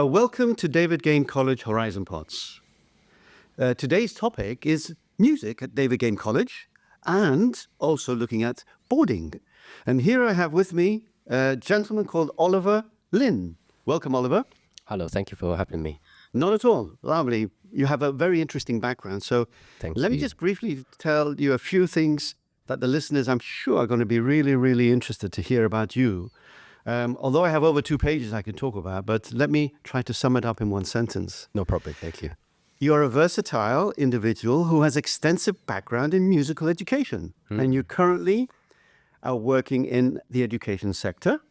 Welcome to David Game College Horizon Pods. Today's topic is music at David Game College and also looking at boarding. And here I have with me a gentleman called Oliver Lin. Welcome, Oliver. Hello, thank you for having me. Not at all. Lovely. You have a very interesting background. So let me just briefly tell you a few things that the listeners, I'm sure, are going to be really, really interested to hear about you. Although I have over 2 pages I can talk about, but let me try to sum it up in one sentence. No problem, thank you. You're a versatile individual who has extensive background in musical education, and you currently are working in the education sector,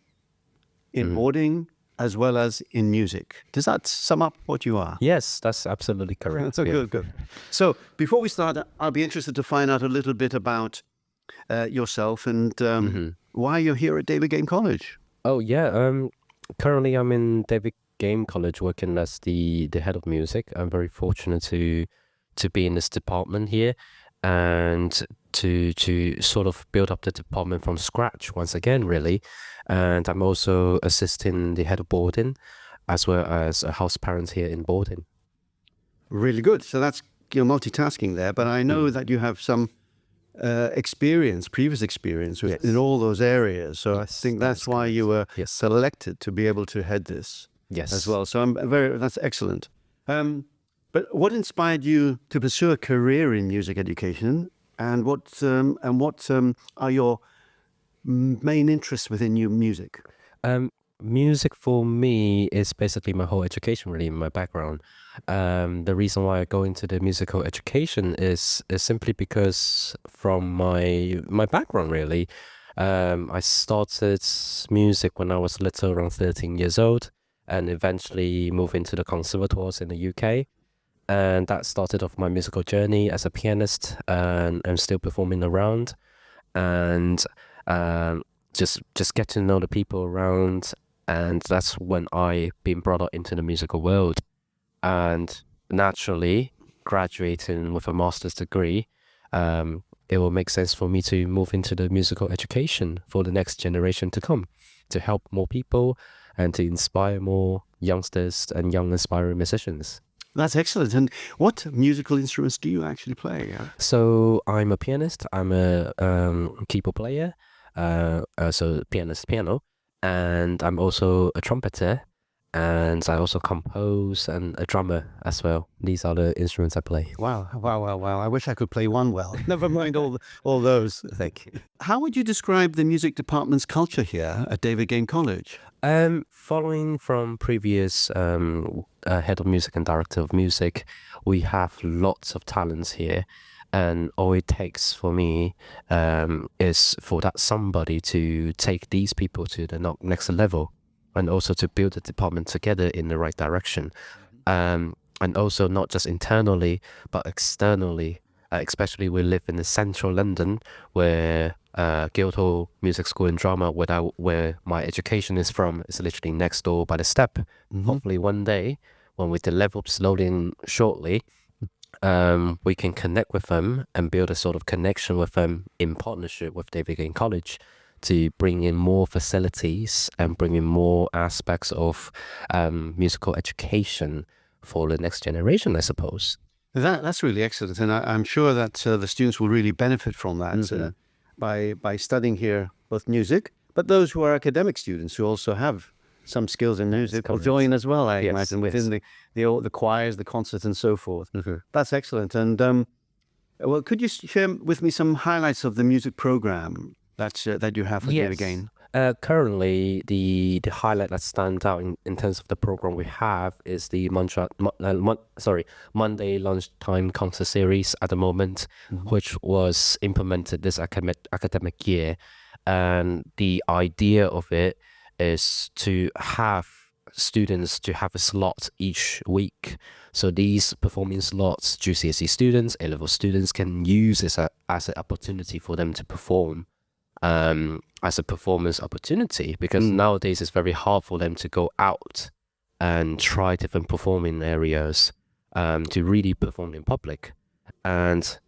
in boarding, as well as in music. Does that sum up what you are? Yes, that's absolutely correct. So good. So before we start, I'll be interested to find out a little bit about yourself and why you're here at David Game College. Oh yeah, currently I'm in David Game College working as the head of music. I'm very fortunate to be in this department here and to sort of build up the department from scratch once again, really. And I'm also assisting the head of boarding as well as a house parent here in boarding. Really good. So you're multitasking there, but I know that you have some previous experience in all those areas. So I think that's why you were selected to be able to head this as well. So that's excellent. But what inspired you to pursue a career in music education, and what are your main interests within your music? Music for me is basically my whole education, really, my background. The reason why I go into the musical education is simply because from my background, really. I started music when I was little, around 13 years old, and eventually moved into the conservatoires in the UK. And that started off my musical journey as a pianist, and I'm still performing around. And just get to know the people around, and that's when I been brought up into the musical world. And naturally, graduating with a master's degree, it will make sense for me to move into the musical education for the next generation to come, to help more people and to inspire more youngsters and young aspiring musicians. That's excellent. And what musical instruments do you actually play? So I'm a pianist. I'm a keyboard player. So pianist, piano, and I'm also a trumpeter, and I also compose, and a drummer as well. These are the instruments I play. Wow. I wish I could play one well. Never mind all those. Thank you. How would you describe the music department's culture here at David Game College? Following from previous head of music and director of music, we have lots of talents here. And all it takes for me is for that somebody to take these people to the next level, and also to build the department together in the right direction. And also not just internally, but externally. Especially we live in the central London, where Guildhall Music School and Drama, where my education is from, is literally next door by the step. Hopefully one day, when we develop slowly and shortly, we can connect with them and build a sort of connection with them in partnership with David Game College to bring in more facilities and bring in more aspects of musical education for the next generation, I suppose. That's really excellent, and I'm sure that the students will really benefit from that by studying here both music, but those who are academic students who also have some skills in music will join as well, I imagine, within the choirs, the concerts, and so forth. That's excellent. And well, could you share with me some highlights of the music program that you have for David Game? Currently, the highlight that stands out in terms of the program we have is the Monday lunchtime concert series at the moment, which was implemented this academic year. And the idea of it is to have students to have a slot each week. So these performing slots, GCSE students, A-level students can use this as an opportunity for them to perform. As a performance opportunity, because nowadays it's very hard for them to go out and try different performing areas to really perform in public. And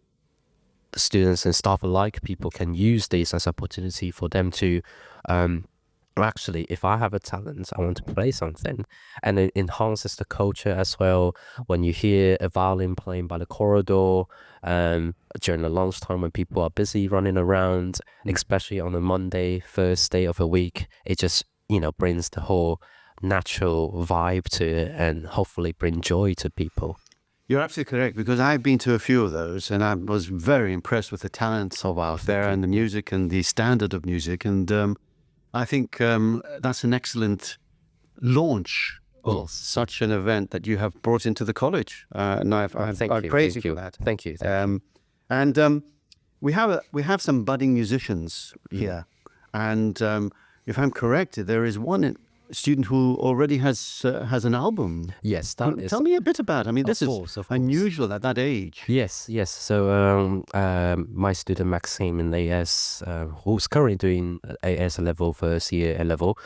the students and staff alike, people can use this as an opportunity for them to actually, if I have a talent, I want to play something, and it enhances the culture as well. When you hear a violin playing by the corridor, during the lunchtime when people are busy running around, especially on a Monday, first day of a week, it just, brings the whole natural vibe to it and hopefully bring joy to people. You're absolutely correct, because I've been to a few of those and I was very impressed with the talents out there and the music and the standard of music. And I think that's an excellent launch of such an event that you have brought into the college. And I praise you for that. Thank you. And we have some budding musicians here. And if I'm correct, there is one student who already has an album. Yes, Tell me a bit about it. I mean, this is unusual at that age. Yes. So my student Maxime in AS, who's currently doing AS level, first year A level,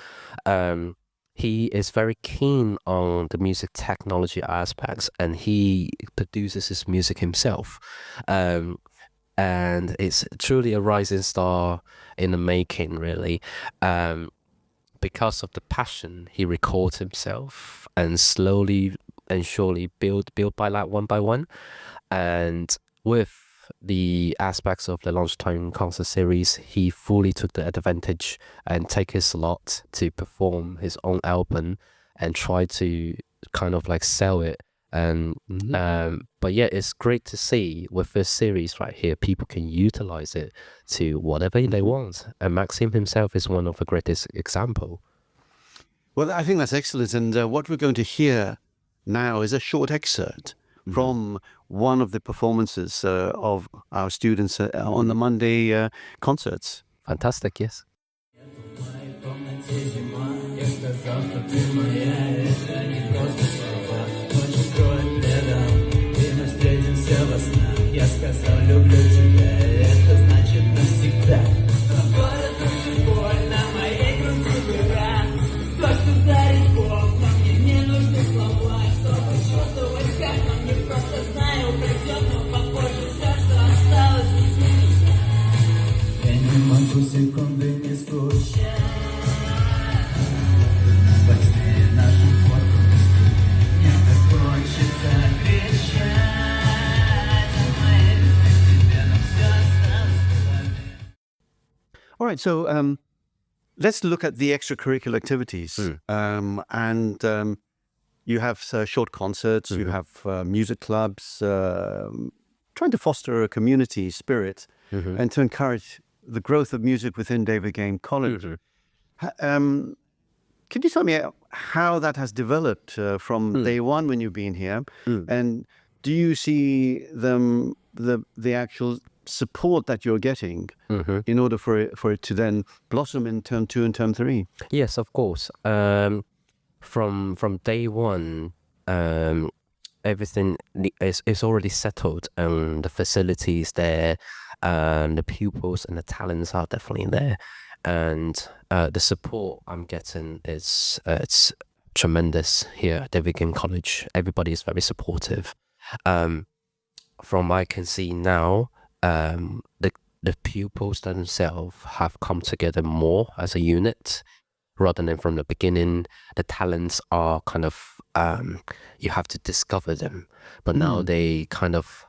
he is very keen on the music technology aspects, and he produces his music himself. And it's truly a rising star in the making, really. Because of the passion, he records himself and slowly and surely build by one. And with the aspects of the lunchtime concert series, he fully took the advantage and take his slot to perform his own album and try to kind of like sell it. And but yeah, it's great to see with this series right here, people can utilize it to whatever they want. And Maxime himself is one of the greatest example. Well, I think that's excellent. And what we're going to hear now is a short excerpt from one of the performances of our students on the Monday concerts. Fantastic, yes. Я сказал, люблю тебя, это значит навсегда. Город очень больно, моей груди дыра. Как ударить в бок, но мне не нужны слова, чтобы чувствовать, как он не просто знаю, придет, но попозже все, что осталось, я не могу секунды не скучать. Во тьме нашим фото мне так хочется кричать. All right, so let's look at the extracurricular activities. And you have short concerts, you have music clubs, trying to foster a community spirit and to encourage the growth of music within David Game College. Can you tell me how that has developed from day one when you've been here? And do you see the actual support that you're getting in order for it to then blossom in term 2 and term 3? Yes, of course. From day one, everything is already settled, and the facilities there, and the pupils and the talents are definitely there, and the support I'm getting is it's tremendous here at David Game College. Everybody is very supportive. From what I can see now, the pupils themselves have come together more as a unit rather than from the beginning. The talents are kind of you have to discover them, but now they kind of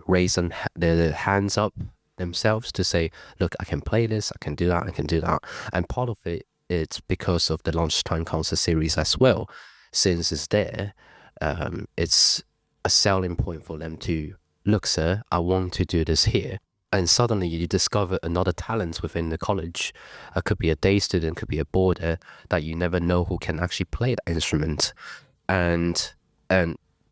raise their hands up themselves to say, look, I can play this, I can do that. And part of it, it's because of the lunchtime concert series as well. Since it's there, it's a selling point for them to, look, sir, I want to do this here. And suddenly you discover another talent within the college. It could be a day student, could be a boarder that you never know who can actually play the instrument. And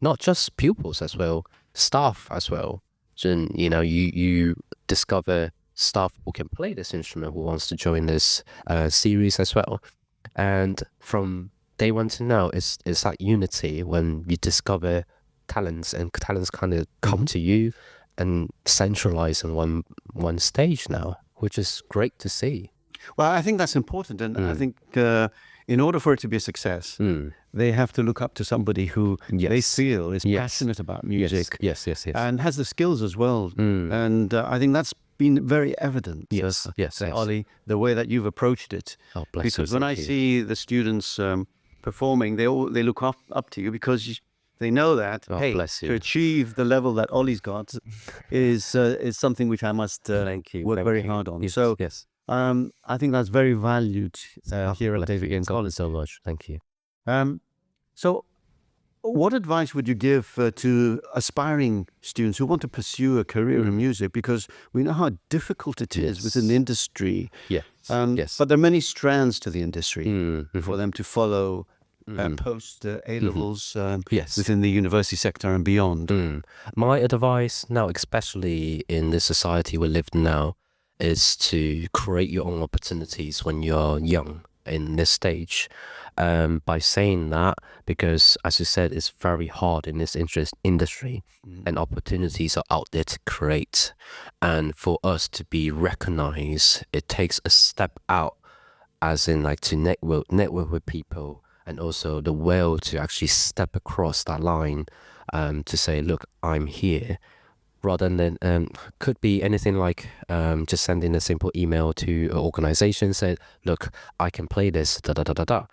not just pupils as well, staff as well. So, you discover staff who can play this instrument, who wants to join this series as well. And from day one to now, it's that unity when you discover talents, and talents kind of come to you and centralize in one stage now, which is great to see. Well, I think that's important, and I think in order for it to be a success, they have to look up to somebody who they feel is passionate about music, yes, and has the skills as well. And I think that's been very evident. Yes, yes. Ollie, the way that you've approached it. Oh, bless you. Because when I Thank you. see the students performing, they look up to you because they know that Oh, hey, bless to you. achieve the level that Ollie's got is something which I must Thank you. work Thank very you. hard on. Yes, So yes. I think that's very valued here at David Gaines Thank you College. so much. Thank you. So, what advice would you give to aspiring students who want to pursue a career in music? Because we know how difficult it is within the industry. Yes. Yes. But there are many strands to the industry Mhm. for them to follow post A levels Yes. within the university sector and beyond. My advice now, especially in this society we live in now, is to create your own opportunities when you're young in this stage. By saying that, because as you said, it's very hard in this industry, and opportunities are out there to create. And for us to be recognized, it takes a step out, as in like to network with people, and also the will to actually step across that line, to say, look, I'm here. Rather than could be anything like just sending a simple email to an organization, said, look, I can play this, da da da da da.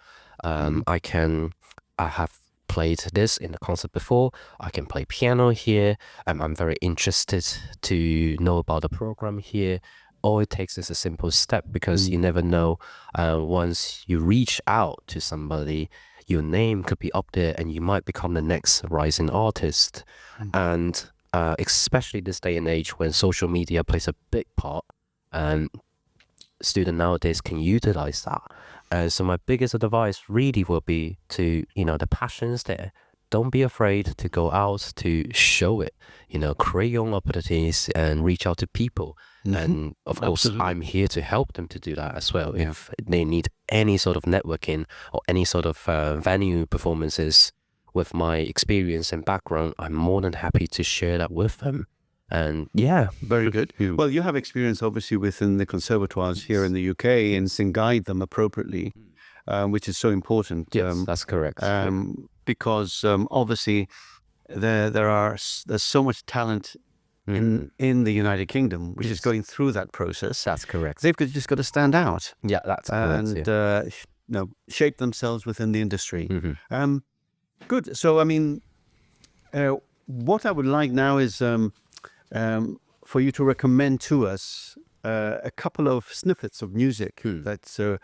I have played this in a concert before. I can play piano here. I'm very interested to know about the program here. All it takes is a simple step, because you never know, once you reach out to somebody, your name could be up there and you might become the next rising artist. And especially this day and age when social media plays a big part, and students nowadays can utilize that. So my biggest advice really will be to, the passions there. Don't be afraid to go out to show it, create your own opportunities and reach out to people. And of course, I'm here to help them to do that as well. If they need any sort of networking or any sort of venue performances with my experience and background, I'm more than happy to share that with them. And yeah. Very good. Well, you have experience obviously within the conservatoires here in the UK and can guide them appropriately, which is so important. Yes, that's correct. Because obviously there's so much talent in the United Kingdom, which is going through that process. That's correct. They've just got to stand out. Yeah, that's correct. And shape themselves within the industry. Good. So, I mean, what I would like now is for you to recommend to us a couple of snippets of music that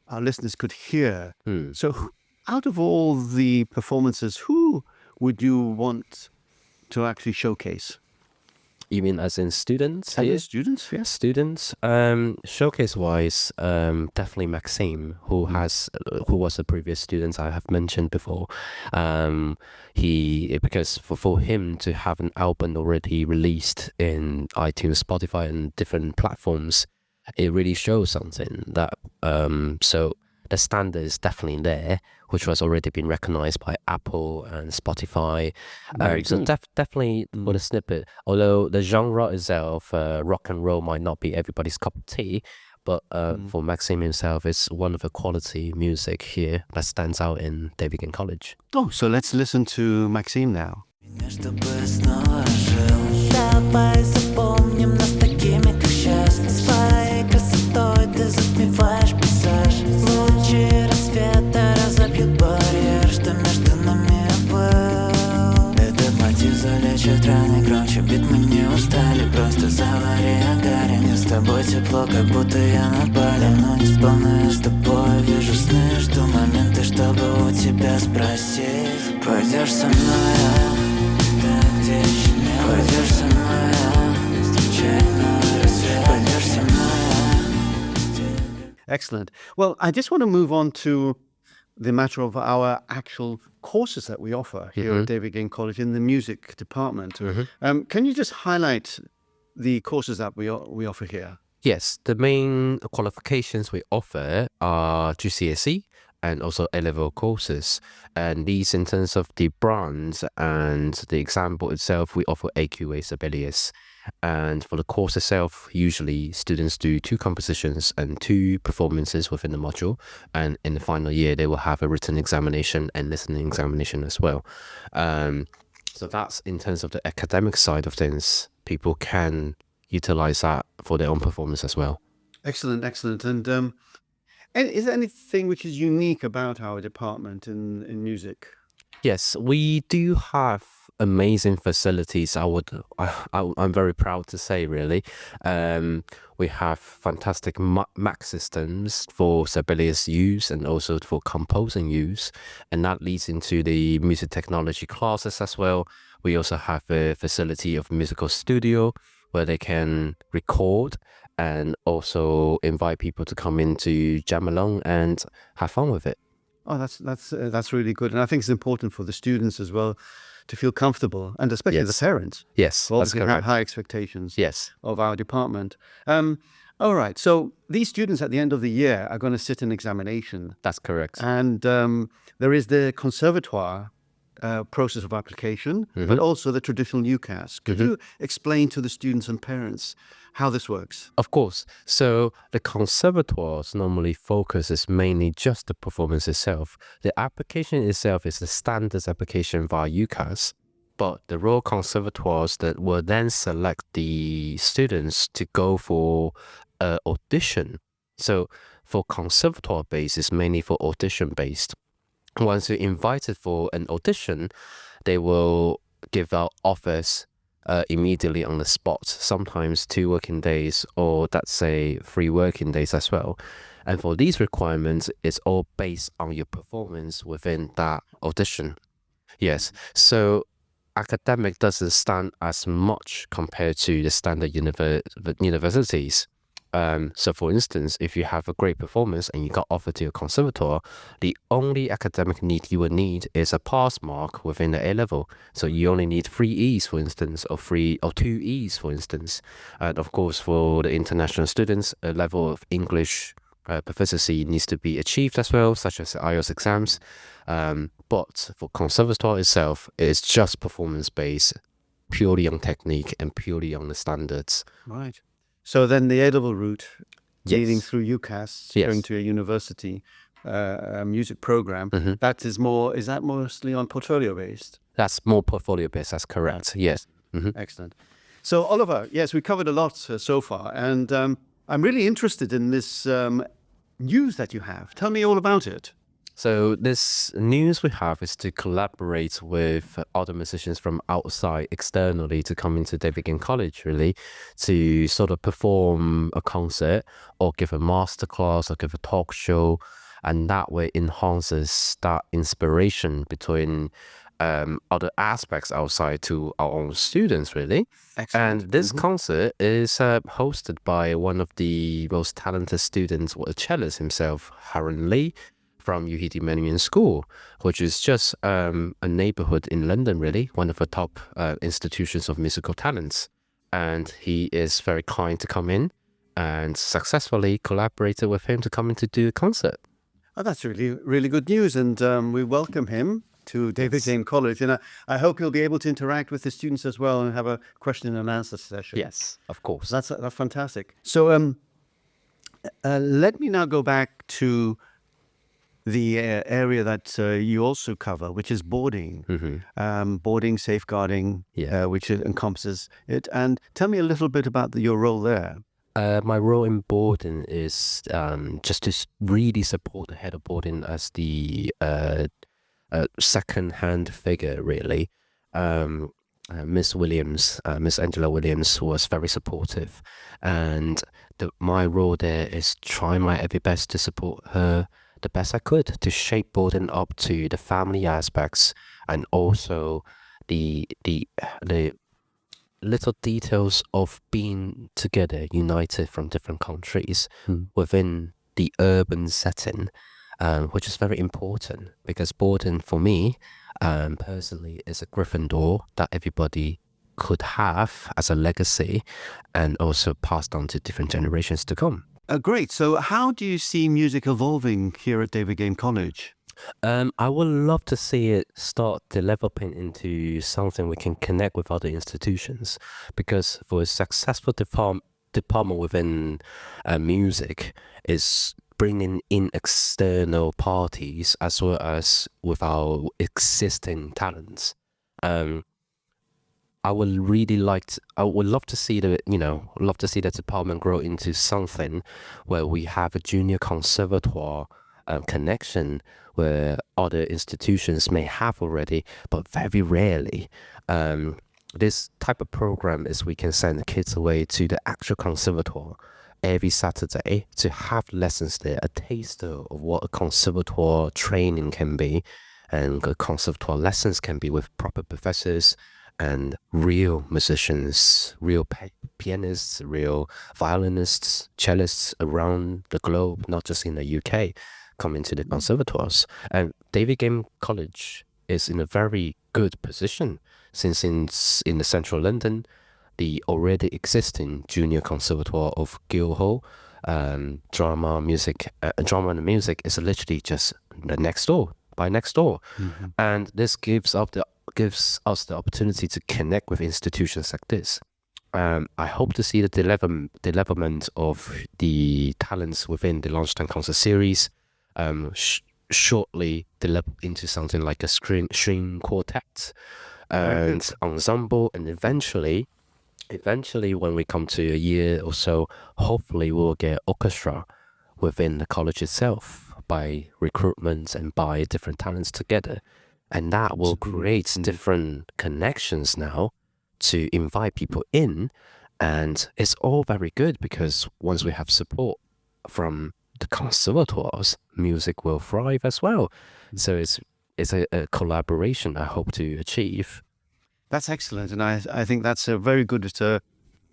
our listeners could hear. So, out of all the performances, who would you want to actually showcase? You mean as in students? As in students, yes. Students. Showcase-wise, definitely Maxime, who was a previous student I have mentioned before. Because for him to have an album already released in iTunes, Spotify, and different platforms, it really shows something that. So the standard is definitely there, which was already been recognized by Apple and Spotify. So definitely for the snippet, although the genre itself, rock and roll, might not be everybody's cup of tea, but for Maxime himself, it's one of the quality music here that stands out in David Gaines College. Oh, so let's listen to Maxime now. Давай запомним нас такими, как сейчас. Своей красотой ты затмеваешь пейзаж. Лучи рассвета разобьют барьер, что между нами был. Этот мотив залечит раны громче, бит мы не устали. Просто завари агарин. Мне с тобой тепло, как будто я на Бали. Но не сполна я с тобой, вижу сны, жду моменты, чтобы у тебя спросить. Пойдешь со мной, так где еще не пойдешь со мной, встречай на рассвет. Пойдешь со мной. Excellent. Well, I just want to move on to the matter of our actual courses that we offer here at David Gaines College in the music department. Can you just highlight the courses that we offer here? Yes, the main qualifications we offer are GCSE and also A-level courses. And these, in terms of the brands and the example itself, we offer AQA Sibelius. And for the course itself, usually students do 2 compositions and 2 performances within the module. And in the final year, they will have a written examination and listening examination as well. So that's in terms of the academic side of things. People can, utilize that for their own performance as well. Excellent, excellent. And is there anything which is unique about our department in music? Yes, we do have amazing facilities. I'm very proud to say, really. We have fantastic Mac systems for Sibelius use and also for composing use, and that leads into the music technology classes as well. We also have a facility of musical studio where they can record and also invite people to come in to jam along and have fun with it. Oh, that's really good, and I think it's important for the students as well to feel comfortable, and especially the Yes. parents. Yes, Who that's obviously have correct. high expectations Yes, of our department. All right, so these students at the end of the year are going to sit an examination, that's correct. and there is the conservatoire process of application, but also the traditional UCAS. Could you explain to the students and parents how this works? Of course. So the conservatoires normally focuses mainly just the performance itself. The application itself is the standard application via UCAS, but the Royal Conservatoires that will then select the students to go for audition. So for conservatoire based, it's mainly for audition based. Once you're invited for an audition, they will give out offers immediately on the spot, sometimes 2 working days, or that's say 3 working days as well. And for these requirements, it's all based on your performance within that audition. Yes, so academic doesn't stand as much compared to the standard universities. So for instance, if you have a great performance and you got offered to a conservatoire, the only academic need you would need is a pass mark within the A level. So you only need 3 E's, for instance, or 2 E's, for instance. And of course, for the international students, a level of English proficiency needs to be achieved as well, such as the IELTS exams. But for conservatoire itself, it's just performance based, purely on technique and purely on the standards. Right. So then the A-level route, leading Yes. through UCAS, Yes. going to a university music program, is that mostly on portfolio based? That's more portfolio based, that's correct. Yes. Excellent. So Oliver, yes, we covered a lot so far, and I'm really interested in this news that you have. Tell me all about it. So this news we have is to collaborate with other musicians from outside externally to come into David Game College, really, to sort of perform a concert or give a masterclass or give a talk show, and that way enhances that inspiration between other aspects outside to our own students, really. Excellent. And this concert is hosted by one of the most talented students, a cellist himself, Haron Lee, from UHD Mandarin School, which is just a neighborhood in London, really, one of the top institutions of musical talents. And he is very kind to come in and successfully collaborated with him to come in to do a concert. Oh, that's really, really good news, and we welcome him to David Game College, and I hope he'll be able to interact with the students as well and have a question and answer session. Yes, of course. That's fantastic. So let me now go back to the area that you also cover, which is boarding, boarding, safeguarding, Yeah. which encompasses it. And tell me a little bit about your role there. My role in boarding is just to really support the head of boarding as the second-hand figure, really. Miss Williams, Miss Angela Williams, was very supportive, and my role there is try my very best to support her the best I could to shape boarding up to the family aspects and also the little details of being together, united from different countries within the urban setting, which is very important because boarding for me personally is a Gryffindor that everybody could have as a legacy and also passed on to different generations to come. Great. So how do you see music evolving here at David Game College? I would love to see it start developing into something we can connect with other institutions, because for a successful department within music is bringing in external parties as well as with our existing talents. I would love to see the department grow into something where we have a junior conservatoire connection where other institutions may have already, but very rarely. This type of program is we can send the kids away to the actual conservatoire every Saturday to have lessons there, a taster of what a conservatoire training can be, and the conservatoire lessons can be with proper professors and real musicians, real pianists, real violinists, cellists around the globe, not just in the UK, come into the conservatoires. And David Game College is in a very good position since in the central London, the already existing junior conservatoire of Guildhall, drama and music is literally just next door. And this gives us the opportunity to connect with institutions like this. I hope to see the development of the talents within the Lunchtime Concert Series shortly develop into something like a string quartet and ensemble, and eventually when we come to a year or so, hopefully we'll get orchestra within the college itself by recruitment and by different talents together. And that will create different connections now to invite people in. And it's all very good because once we have support from the conservatoires, music will thrive as well. So it's a collaboration I hope to achieve. That's excellent. And I think that's a very good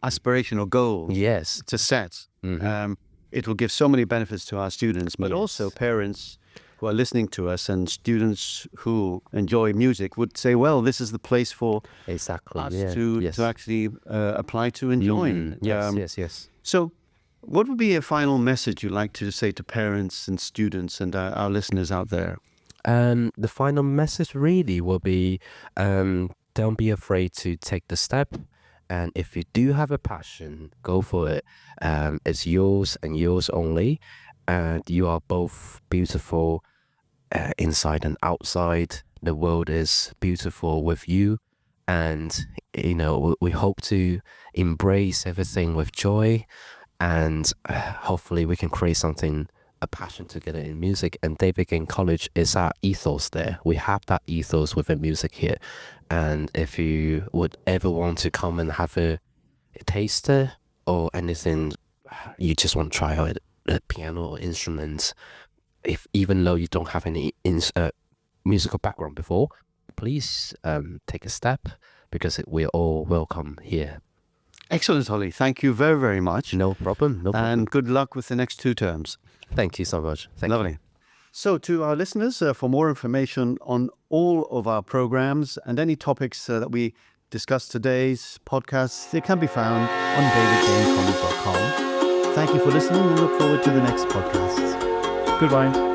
aspirational goal Yes. to set. Mhm. It will give so many benefits to our students, but Yes. also parents who are listening to us and students who enjoy music would say, well, this is the place for Exactly. us Yeah. to Yes. actually apply to and join. Yes. So what would be a final message you'd like to say to parents and students and our listeners out there? The final message really will be, don't be afraid to take the step. And if you do have a passion, go for it. It's yours and yours only. And you are both beautiful inside and outside. The world is beautiful with you. And, we hope to embrace everything with joy. And hopefully we can create something, a passion together in music. And David Game College is our ethos there. We have that ethos within music here. And if you would ever want to come and have a taster or anything, you just want to try out a piano or instrument, even though you don't have any musical background before, please take a step because we're all welcome here. Excellent, Holly. Thank you very, very much. No problem. And good luck with the next 2 terms. Thank you so much. Lovely. So to our listeners, for more information on all of our programs and any topics that we discussed today's podcasts, they can be found on davidgamecollege.com. Thank you for listening and look forward to the next podcast. Goodbye.